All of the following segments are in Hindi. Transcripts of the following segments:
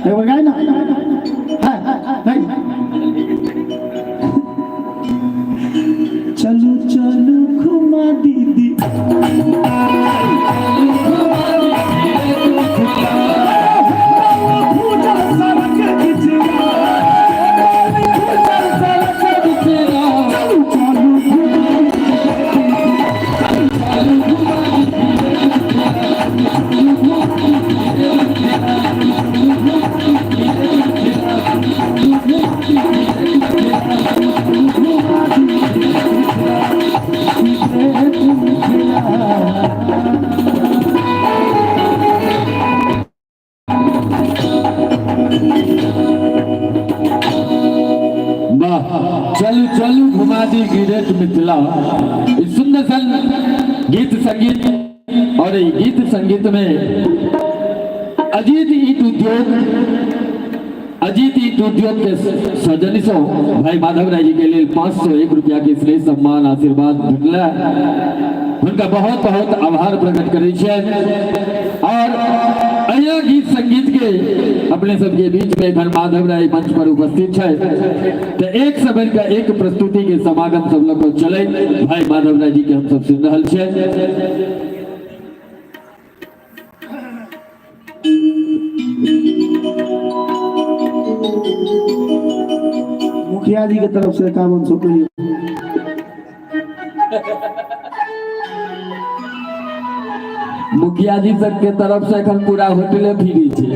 वो गाय ना चलू चलू घुमा दीदी चलू चलू घुमा दी गिरेट मिथिला। इस सुंदर सन गीत संगीत और गीत संगीत में अजीत ईट उद्योग के सौजन्य भाई माधव राय जी के लिए 501 रुपया के स्नेह सम्मान आशीर्वाद भेटला। उनका बहुत बहुत आभार प्रकट करे और अया गीत संगीत के अपने सबके बीच में धन माधव राय मंच पर उपस्थित है। तो एक समय का एक प्रस्तुति के समागम सब लोग को चले भाई माधव राय जी के हम सब सुन रहल छे। मुखिया जी की तरफ से काम हम सब मुखिया जी तक के तरफ से एखन पूरा होटले फ्री छे।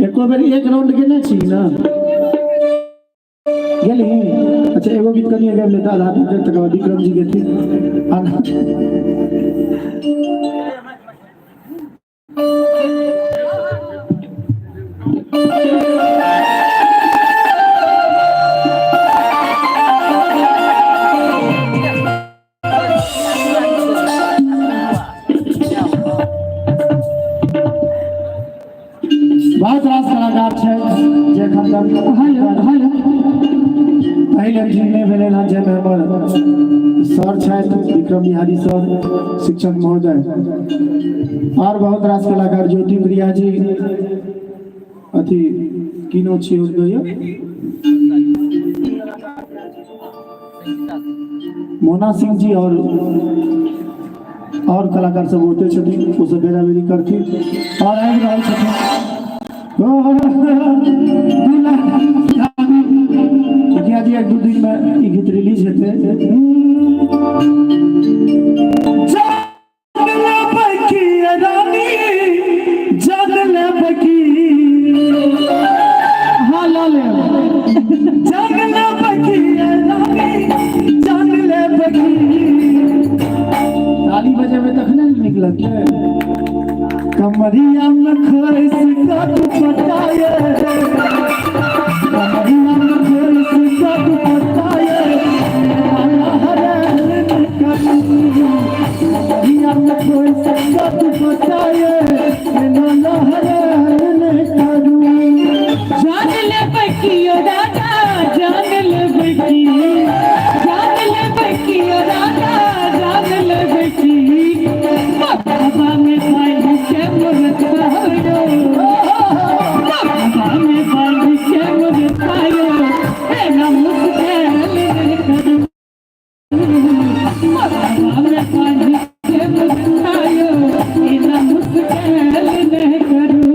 एको बेर एक राउंड गेने छी ना गेली। अच्छा एगो गीत कनिए गाबि लेता आधा मिनट तक विक्रम जी के थी बहुत रास कलाकार छे जे खंडन पहले जिम्मे भेले ना जे हमर सर छथि विक्रम बिहारी सर शिक्षक महोदय और बहुत रास कलाकार ज्योति प्रिया जी अथी किनो छी होइयो मोना सिंह जी और कलाकार सब होते छथिन ओ सब बेरा बेरी करथिन और आबि रहल छथिन जी एक दो दिन में गीत रिलीज हेते ताली बजे में तखने नीक लगते कमरिया में खैस का दुपट्टाए कमरिया में खैस का दुपट्टाए अल्लाह रहम कमरिया में खैस का दुपट्टाए अल्लाह रहम करू जान ले बकियो दादा जान ले बकियो दादा जान ले बकी बाबा में भाई के मुरत पायो बाबा में भाई के मुरत पायो है ना मुस्कान करूं बाबा में भाई के मुरत पायो है ना मुस्कान करूं।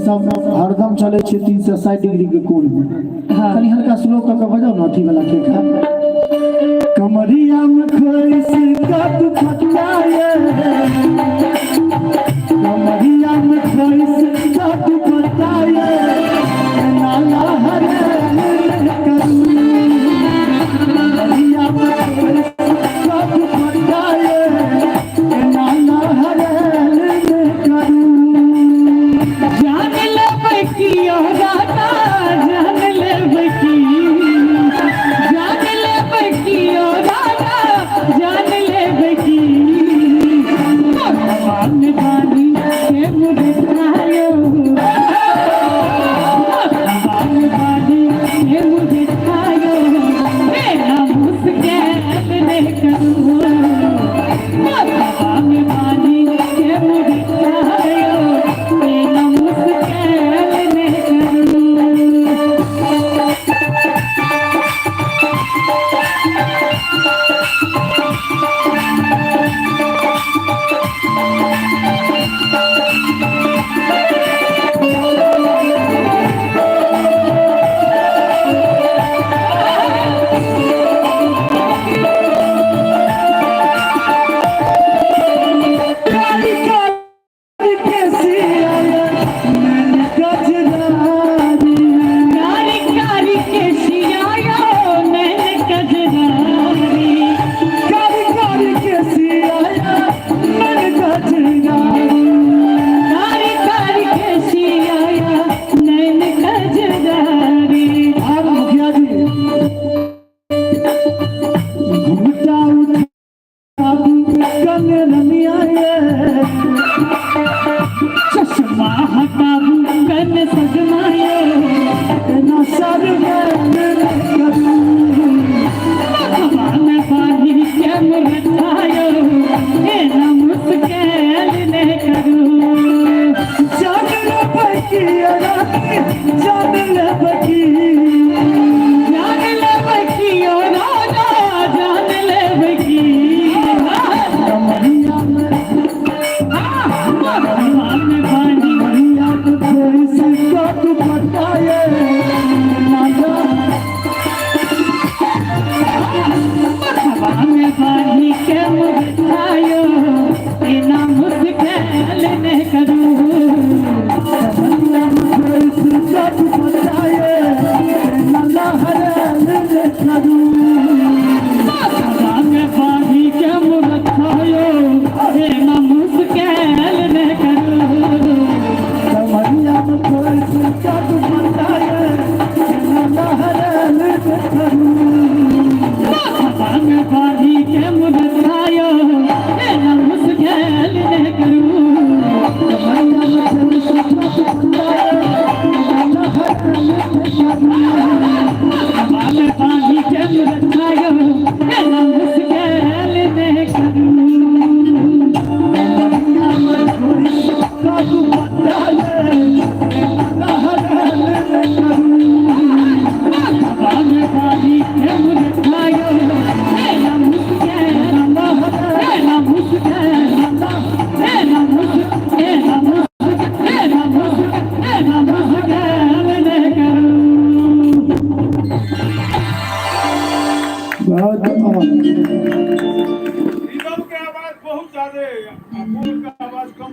सब हरदम चले 360 डिग्री के कोण में खाली हल्का स्लो क के बजाओ ना अथी वाला के का कमरिया में खैस का दुपट्टाए कमरिया में खैस का दुपट्टाए नाला हरे करू कमरिया में खैस का दुपट्टाए नाला हरे करू जान ले बकियो दादा जान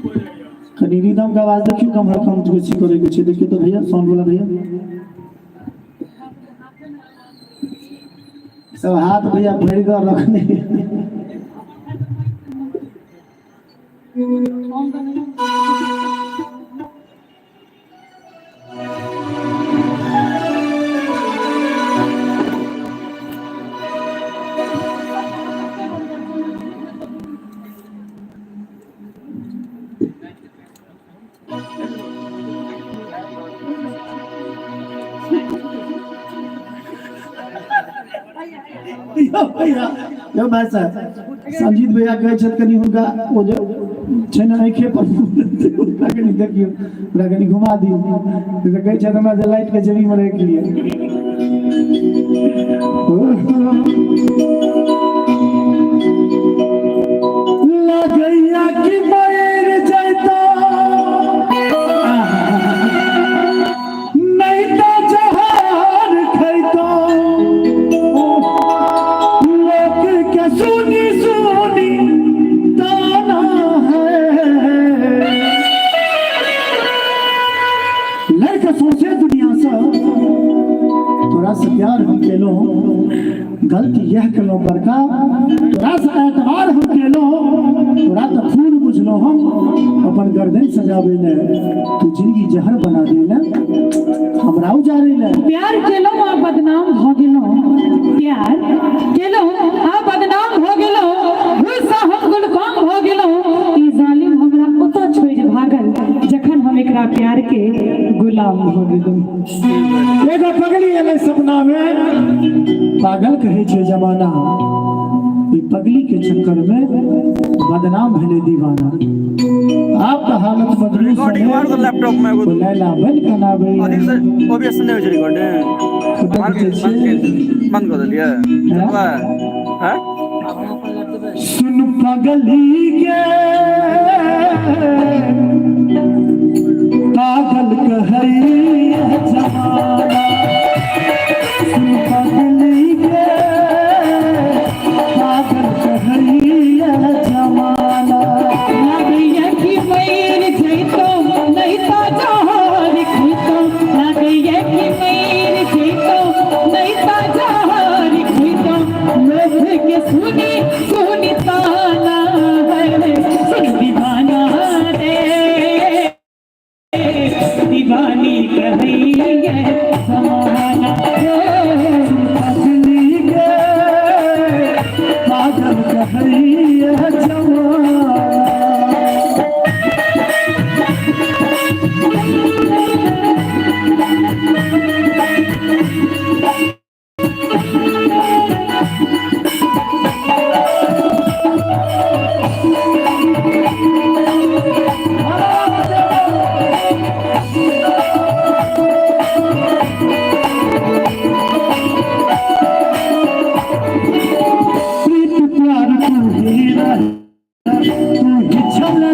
रिदम का आवाज देखियो कम हरकम बेसी करे के छै देखियो तो भैया साउंड वाला भैया सब हाथ भैया भर कर रखने यो भाई साहब संजीत भैया कहे छत कनी हुनका ओ जे छै न आंखे पर हुनका कनी देखियो पूरा कनी घुमा दियो तो कहे छत हमरा जे लाइट के जरी में रख लिए लगैया की बैर जैता नहीं तो जहार खैता सुनी सुनी ताना है लड़का सोचे दुनिया से तोरा से प्यार हम केलो गलती यह केलो बड़का तोरा से एतबार हम केलो तोरा तो फूल बुझलो हम अपन गर्दन सजावे ले तू जिंदगी जहर बना दे ले हमरा उजारे ले प्यार केलो आ बदनाम भ गेलो प्यार केलो आ बदनाम भ गेलो गुस्सा हम गुलकाम भ गेलो ई जालिम हमरा ओतो छोड़ भागल जखन हम एकरा प्यार के गुलाम भ गेलो एगो पगली एले सपना में पागल कहे छे जमाना ई पगली के चक्कर में बदनाम भेले दीवाना आपका हालत बदली रिकॉर्डिंग मार दो लैपटॉप में वो लैला बन कनावे अधिक से ओबीएस नहीं हो जाए रिकॉर्डिंग बंद कर दिया हैं सुन पगली के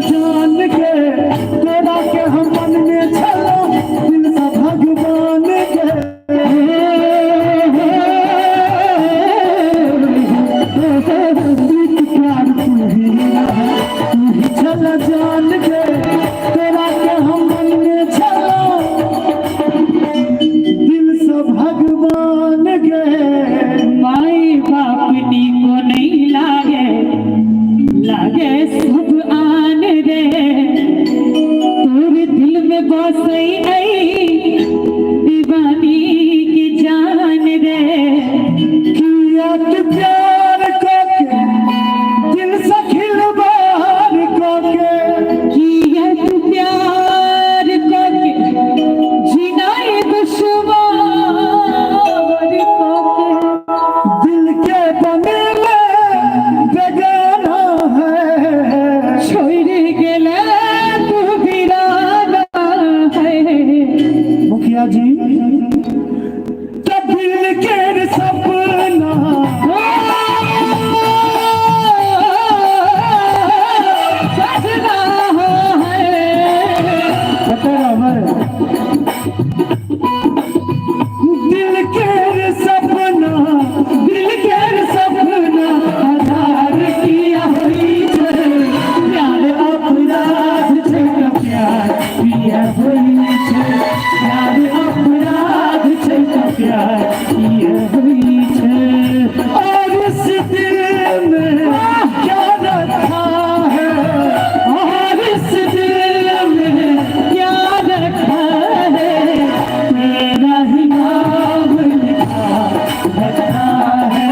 जान के तोरा के हम मन में चलो दिल सा भगवान के प्यार चल जान के तोरा के हम मन में चलो दिल सा भगवान के माई बाप नी को नहीं लागे लागे सब आन रे तोरे दिल में बसई आई दीवानी की जान रे किया तू प्यार करके दिल से खिलवाड़ करके किया तू प्यार करके जीना ये दुश्वार करके दिल के बने में बेगाना है छोड़ गेले तू वीराना है मुखिया जी तब दिल के सपना सजना है बतेरा मैं दिल के सपना आधार किया हुई है प्यार अपराध छे का प्यार किया हुई है प्यार अपराध छे का प्यार किया हुई है और इस दिल में क्या रखा है और इस दिल में क्या रखा है तेरा ही नाम लिखा रखा है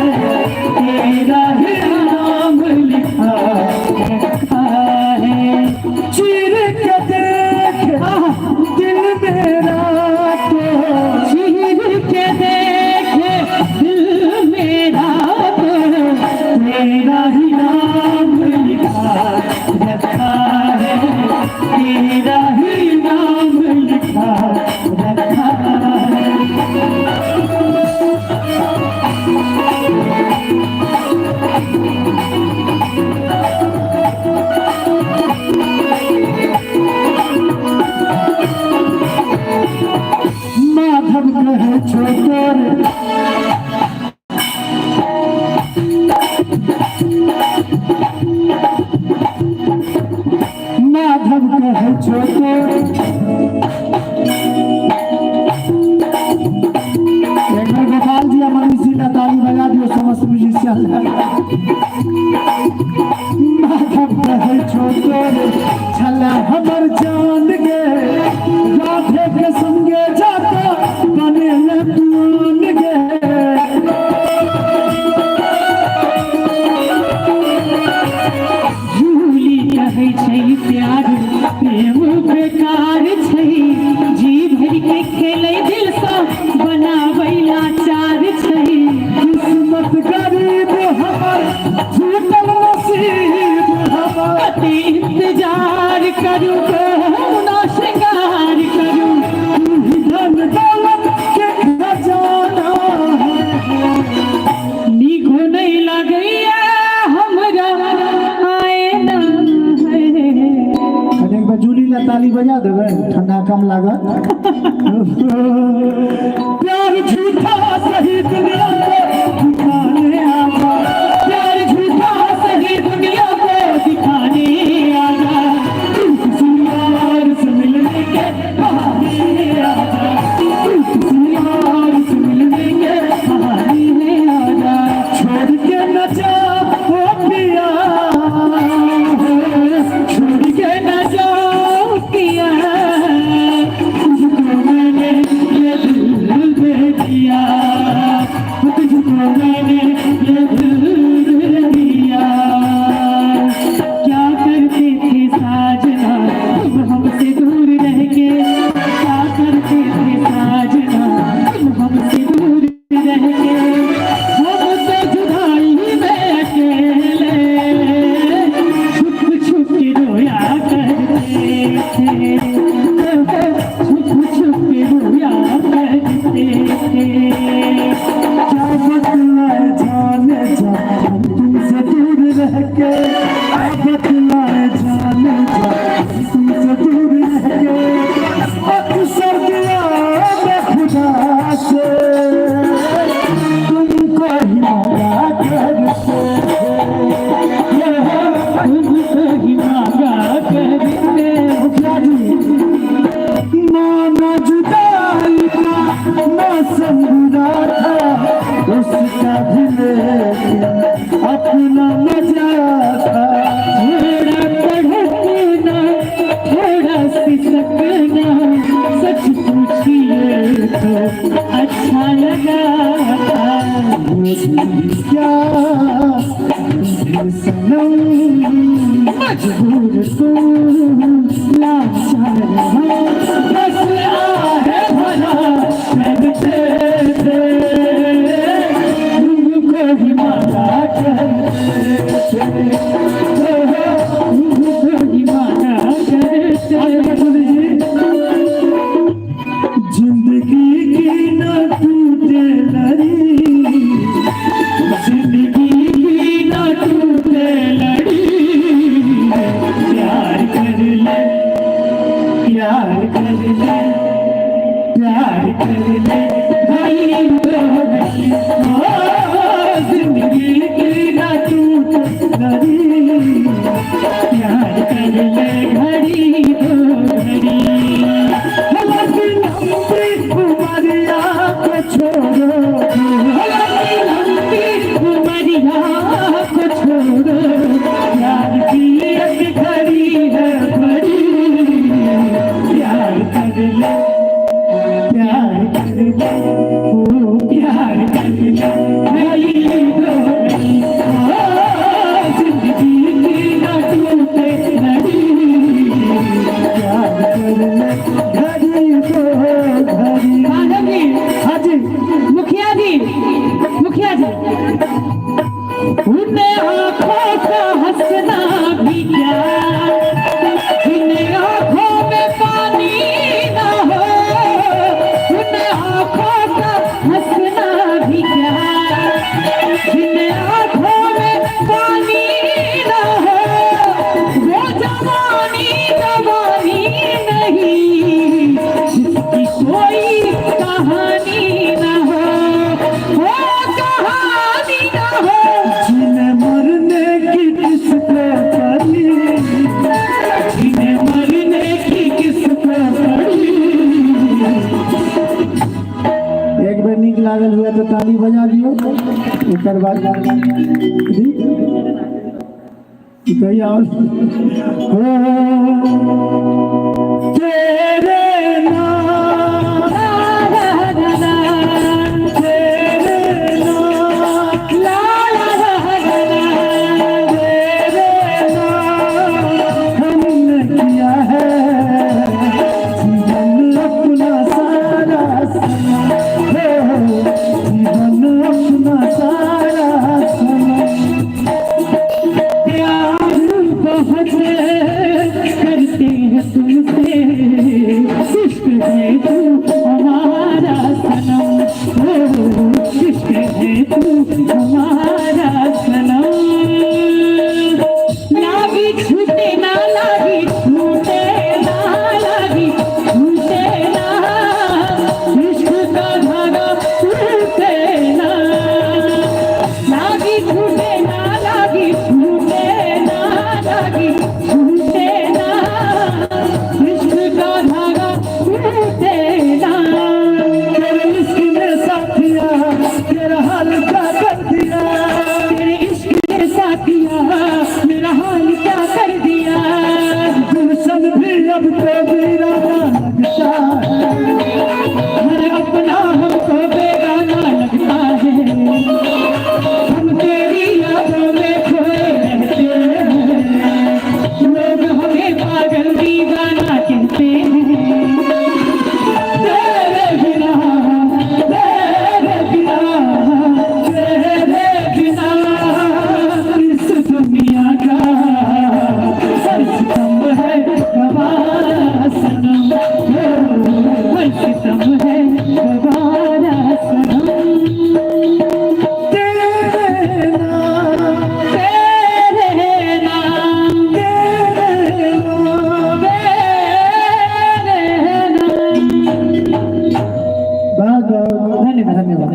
तेरा ही नाम लिखा रखा है चीर के देख दिल मेरा तो चीर के देखे दिल मेरा तो तेरा ही नाम लिखा रखा है तेरा ही नाम लिखा रखा है माधव कहे छोटे माधव कहे छोटे एक बार गोपाल जी मनीषी ने ताली बजा दियो समस्त म्यूजिशियन माधव कहे छोटे छला हमर जान गे राधे के संगे जाता बने तुआन गे झूली कहै छै प्यार प्रेम बेकार छै जी भरि के खेलै दिल सा बनाबै लाचार छै किस्मत गरीब हमर छूटल नसीब हमर कते इंतजार करू ना श्रृंगार करू धन दौलत के खजाना निगो नहीं लगैया हमरा आए ना है कनेक बजूली ला ताली बजा देवे ठंडा कम लागत प्यार झूठा सही दुनिया को दिखाने आगा प्यार झूठा सही दुनिया को दिखाने आगा किसी यार से मिलने के बहाने आगा किसी यार से मिलने के बहाने आगा छोड़ के न जा ओ पिया छोड़ के न जाओ किया तुझको मैंने ये दिल दे दिया लागल हुआ तो ताली बजा दियो। एक बाद कही और तेरे नाम तेरे नाम तेरे नाम हमने किया है जीवन अपना सारा जीवन अपना सारा प्यार बहुत करते हैं तुमसे इश्क है तू हमारा सनम इश्क है तू हमारा सनम लागी छूटे ना लागी छूटे ना लागी छूटे ना इश्क का धागा टूटे ना लागी छूटे ना लागी छूटे ना लागी छूटे ना इश्क का धागा टूटे ना तेरे इश्क ने साथिया तेरा हाल क्या कर दिया तेरे इश्क ने साथिया मेरा हाल क्या कर दिया गुलशन भी अब तो वीराना लगता है हर अपना हमको बेगाना लगता है हम तेरी यादों में खोए रहते हैं लोग हमें पागल दीवाना कहते हैं तेरे बिना तेरे बिना तेरे बिना इस दुनिया का हर सितम है गवारा सनम हर सितम है गवारा सनम तेरे नाम तेरे नाम तेरे नाम तेरे नाम बहुत धन्यवाद धन्यवाद